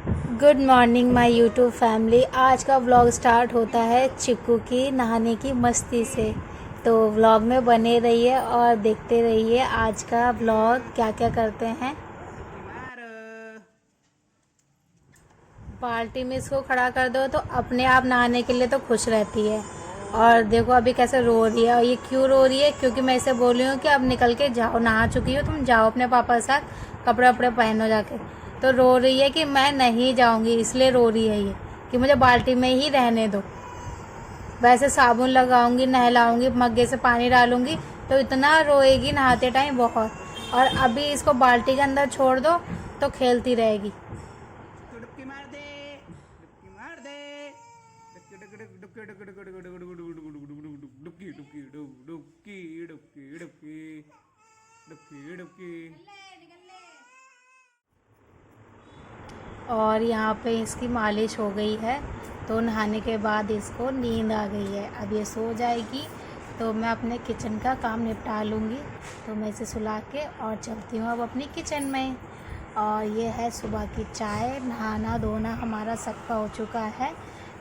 Good morning my YouTube family. आज का vlog start होता है चिक्कू की नहाने की मस्ती से। तो व्लॉग में बने रहिए और देखते रहिए आज का व्लॉग क्या क्या करते हैं। बाल्टी में इसको खड़ा कर दो तो अपने आप नहाने के लिए तो खुश रहती है। और देखो अभी कैसे रो रही है। और ये क्यों रो रही है? क्योंकि मैं इसे बोल रही हूँ कि अब निकल के जाओ, नहा चुकी हो तुम, जाओ अपने पापा के साथ कपड़े वपड़े पहनो जाके। तो रो रही है कि मैं नहीं जाऊंगी, इसलिए रो रही है ये कि मुझे बाल्टी में ही रहने दो। वैसे साबुन लगाऊंगी, नहलाऊंगी, मग्गे से पानी डालूंगी तो इतना रोएगी नहाते टाइम बहुत। और अभी इसको बाल्टी के अंदर छोड़ दो तो खेलती रहेगी। डुबकी मार दे, डुबकी मार दे, डुबकी डुबकी डुबकी डुबकी डुबकी डुबकी डुबकी डुबकी डुबकी डुबकी डुबकी डुबकी। और यहाँ पे इसकी मालिश हो गई है तो नहाने के बाद इसको नींद आ गई है। अब ये सो जाएगी तो मैं अपने किचन का काम निपटा लूँगी। तो मैं इसे सुला के और चलती हूँ अब अपनी किचन में। और ये है सुबह की चाय। नहाना धोना हमारा सबका हो चुका है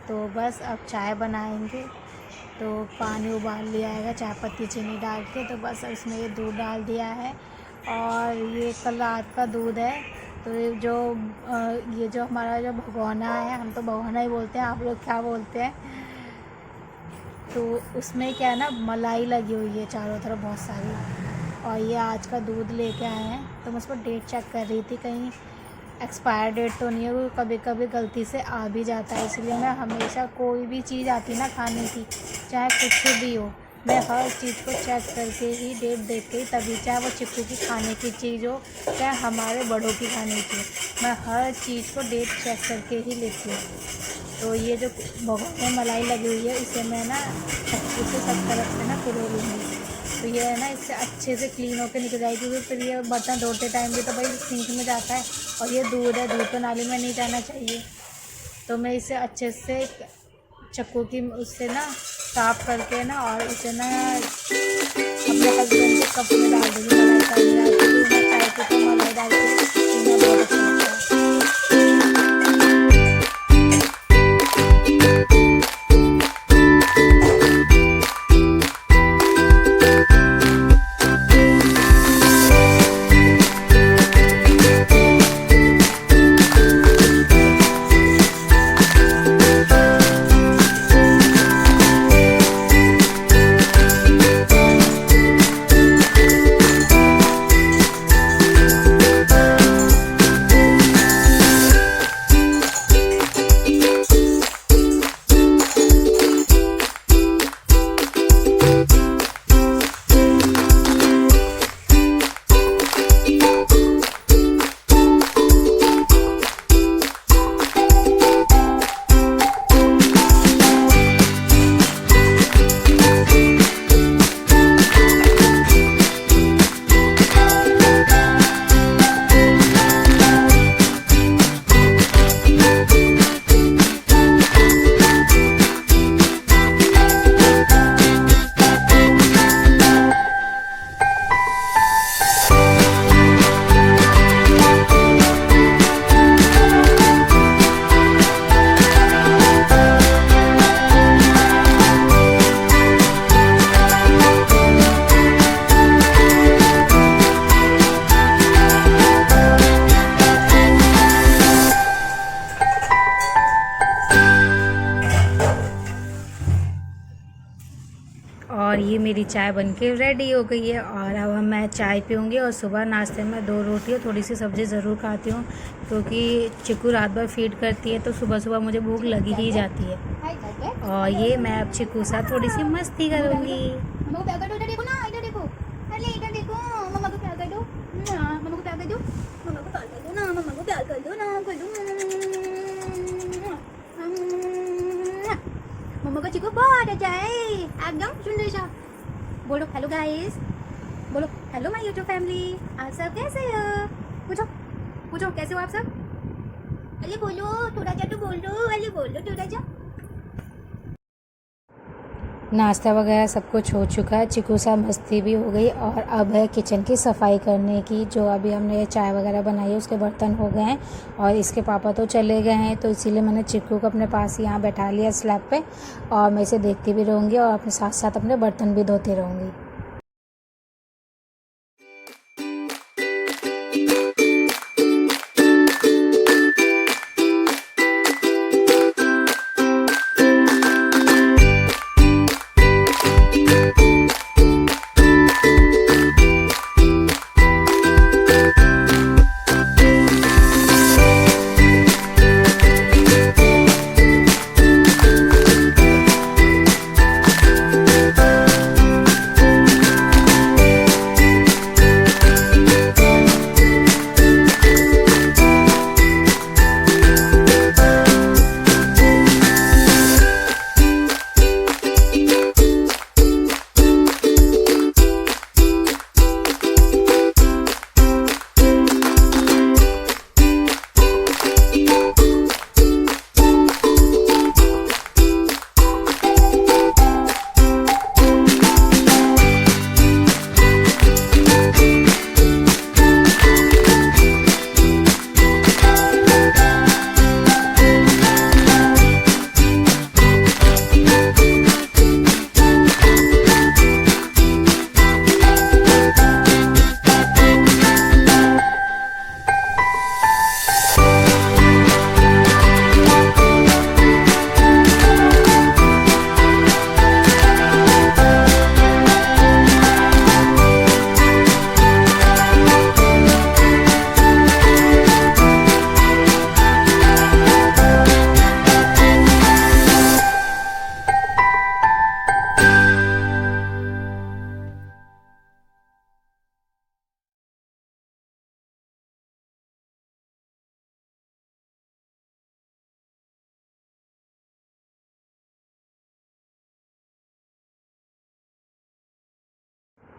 तो बस अब चाय बनाएंगे। तो पानी उबाल लिया है चाय पत्ती चीनी डाल के, तो बस इसमें ये दूध डाल दिया है। और ये कल रात का दूध है। तो ये जो हमारा जो भगोना है, हम तो भगोना ही बोलते हैं, आप लोग क्या बोलते हैं? तो उसमें क्या है ना, मलाई लगी हुई है चारों तरफ बहुत सारी। और ये आज का दूध लेके आए हैं तो मैं उस पर डेट चेक कर रही थी कहीं एक्सपायर डेट तो नहीं है। वो कभी कभी गलती से आ भी जाता है, इसलिए मैं हमेशा कोई भी चीज़ आती ना खाने की, चाहे कुछ भी हो, मैं हर चीज़ को चेक करके ही डेट देख के ही तभी, चाहे वो चिक्कू की खाने की चीज़ हो चाहे हमारे बड़ों की खाने की हो, मैं हर चीज़ को डेट चेक करके ही लेती हूँ। तो ये जो भगोने में मलाई लगी हुई है इसे मैं ना अच्छे से सब तरफ से ना पिरो लूँगी। तो ये है ना, इससे अच्छे से क्लीन होकर निकल जाएगी। क्योंकि फिर ये बर्तन धोते टाइम भी तो भाई सिंक में जाता है और ये दूध है, दूध तो नाली में नहीं जाना चाहिए। तो मैं इसे अच्छे से चक्कू की उससे ना साफ करके ना और इसे ना अपने हस्बैंड के कप में डाल दूँगी। मलाई डाल के मैं चाय की तो मलाई डाल के पीना बहुत अच्छा लगता है। और ये मेरी चाय बनके रेडी हो गई है और अब मैं चाय पीऊँगी। और सुबह नाश्ते में 2 रोटी और थोड़ी सी सब्ज़ी ज़रूर खाती हूँ क्योंकि चिक्कू रात भर फीड करती है तो सुबह सुबह मुझे भूख लगी ही जाती है। और ये मैं अब चिक्कू साथ थोड़ी सी मस्ती करूँगी। मम्मा को चिक्कू बहुत अच्छा है, एकदम सुंदर सा। बोलो हेलो गाइस, बोलो हेलो माय यूट्यूब फैमिली, आप सब कैसे हो? पूछो पूछो कैसे हो आप सब? अरे बोलो थोड़ा सा, तो बोलो, अरे बोलो थोड़ा सा। नाश्ता वगैरह सब कुछ हो चुका है, चिकू सा मस्ती भी हो गई और अब है किचन की सफाई करने की। जो अभी हमने चाय वगैरह बनाई है उसके बर्तन हो गए हैं और इसके पापा तो चले गए हैं, तो इसीलिए मैंने चिकू को अपने पास यहाँ बैठा लिया स्लैब पे और मैं इसे देखती भी रहूँगी और अपने साथ साथ अपने बर्तन भी धोती रहूँगी।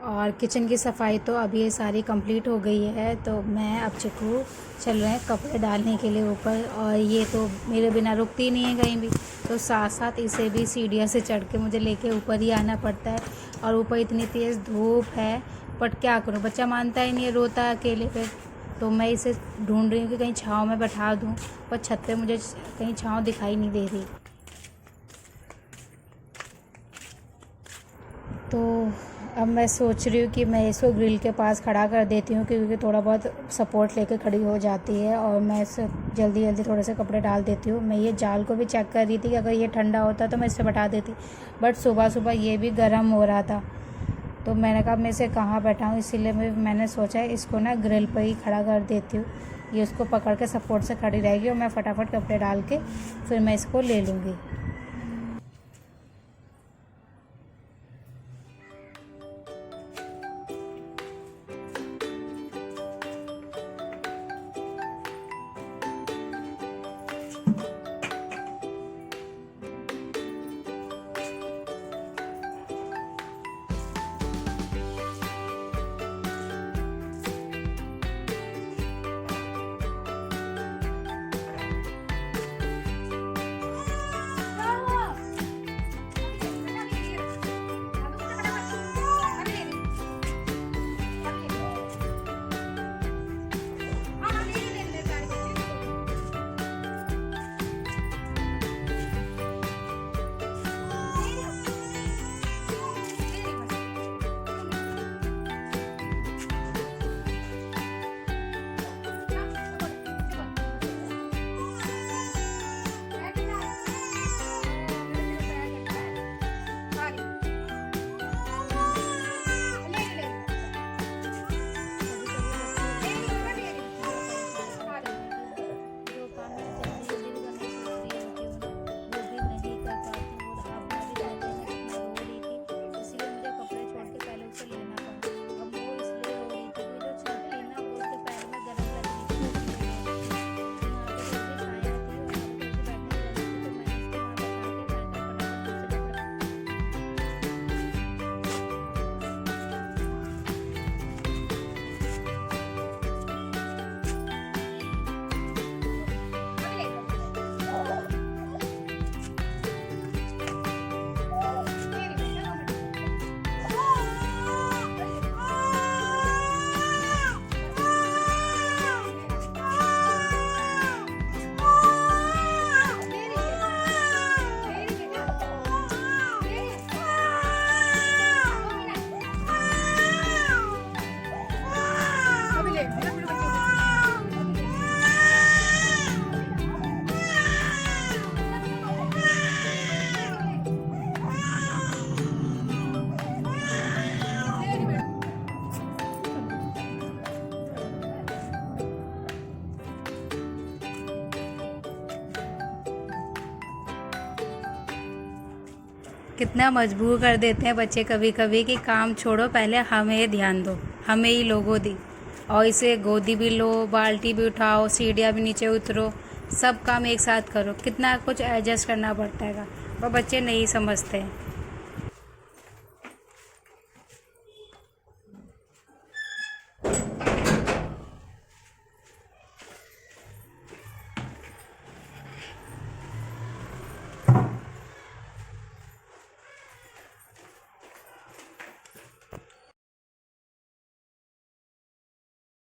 और किचन की सफाई तो अभी ये सारी कंप्लीट हो गई है, तो मैं अब चिकू चल रहे हैं कपड़े डालने के लिए ऊपर। और ये तो मेरे बिना रुकती नहीं है कहीं भी, तो साथ साथ इसे भी सीढ़ियों से चढ़ के मुझे लेके ऊपर ही आना पड़ता है। और ऊपर इतनी तेज़ धूप है, बट क्या करूँ, बच्चा मानता ही नहीं है, रोता है अकेले पे। तो मैं इसे ढूंढ रही हूँ कि कहीं छाँव में बैठा दूँ, पर छत पे मुझे कहीं छाँव दिखाई नहीं दे रही। तो अब मैं सोच रही हूँ कि मैं इसको ग्रिल के पास खड़ा कर देती हूँ, क्योंकि थोड़ा बहुत सपोर्ट लेके खड़ी हो जाती है। और मैं इसे जल्दी जल्दी थोड़े से कपड़े डाल देती हूँ। मैं ये जाल को भी चेक कर रही थी कि अगर ये ठंडा होता तो मैं इसे बैठा देती, बट सुबह सुबह ये भी गर्म हो रहा था। तो मैंने कहा मैं इसे कहाँ बैठाऊँ, इसीलिए मैंने सोचा इसको ना ग्रिल पर ही खड़ा कर देती हूँ। ये उसको पकड़ के सपोर्ट से खड़ी रहेगी और मैं फटाफट कपड़े डाल के फिर मैं इसको ले लूँगी। कितना मजबूर कर देते हैं बच्चे कभी कभी कि काम छोड़ो, पहले हमें ध्यान दो, हमें ही लोगो दी, और इसे गोदी भी लो, बाल्टी भी उठाओ, सीढ़ियाँ भी नीचे उतरो, सब काम एक साथ करो, कितना कुछ एडजस्ट करना पड़ता है, पर बच्चे नहीं समझते हैं।